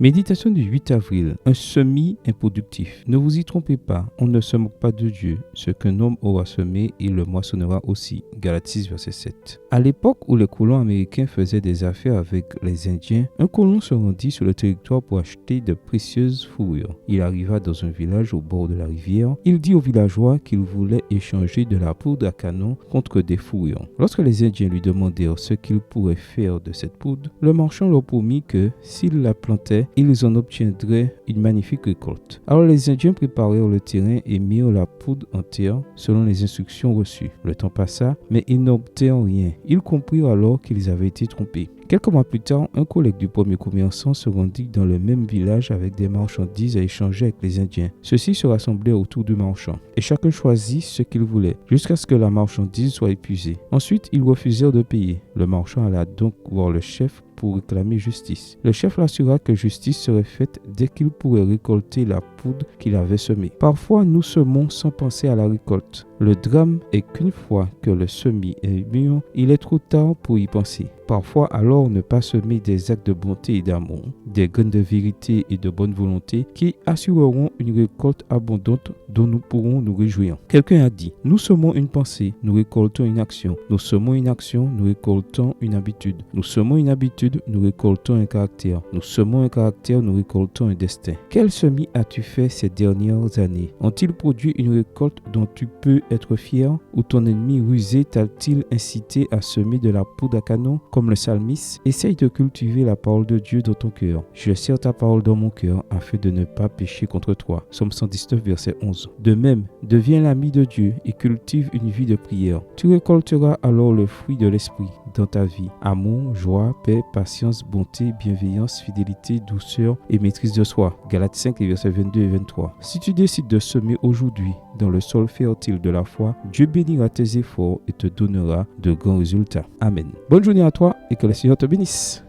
Méditation du 8 avril, un semis improductif. Ne vous y trompez pas, on ne se moque pas de Dieu. Ce qu'un homme aura semé, il le moissonnera aussi. Galates 6, verset 7. À l'époque où les colons américains faisaient des affaires avec les Indiens, un colon se rendit sur le territoire pour acheter de précieuses fourrures. Il arriva dans un village au bord de la rivière. Il dit aux villageois qu'il voulait échanger de la poudre à canon contre des fourrures. Lorsque les Indiens lui demandèrent ce qu'ils pourraient faire de cette poudre, le marchand leur promit que, s'ils la plantaient, ils en obtiendraient une magnifique récolte. Alors les Indiens préparèrent le terrain et mirent la poudre en terre selon les instructions reçues. Le temps passa, mais ils n'obtinrent rien. Ils comprirent alors qu'ils avaient été trompés. Quelques mois plus tard, un collègue du premier commerçant se rendit dans le même village avec des marchandises à échanger avec les Indiens. Ceux-ci se rassemblèrent autour du marchand et chacun choisit ce qu'il voulait jusqu'à ce que la marchandise soit épuisée. Ensuite, ils refusèrent de payer. Le marchand alla donc voir le chef pour réclamer justice. Le chef l'assura que justice serait faite dès qu'il pourrait récolter la poudre qu'il avait semée. Parfois, nous semons sans penser à la récolte. Le drame est qu'une fois que le semis est mûr, il est trop tard pour y penser. Parfois, alors, ne pas semer des actes de bonté et d'amour, des graines de vérité et de bonne volonté qui assureront une récolte abondante dont nous pourrons nous réjouir. Quelqu'un a dit, nous semons une pensée, nous récoltons une action. Nous semons une action, nous récoltons une habitude. Nous semons une habitude, nous récoltons un caractère. Nous semons un caractère, nous récoltons un destin. Quel semis as-tu fait ces dernières années? Ont-ils produit une récolte dont tu peux être fier? Ou ton ennemi rusé t'a-t-il incité à semer de la poudre à canon? Comme le psalmiste, essaye de cultiver la parole de Dieu dans ton cœur. Je serre ta parole dans mon cœur afin de ne pas pécher contre toi. Psaume 119, verset 11. De même, deviens l'ami de Dieu et cultive une vie de prière. Tu récolteras alors le fruit de l'esprit dans ta vie. Amour, joie, paix, patience, bonté, bienveillance, fidélité, douceur et maîtrise de soi. Galates 5, versets 22 et 23. Si tu décides de semer aujourd'hui dans le sol fertile de la foi, Dieu bénira tes efforts et te donnera de grands résultats. Amen. Bonne journée à toi et que le Seigneur te bénisse.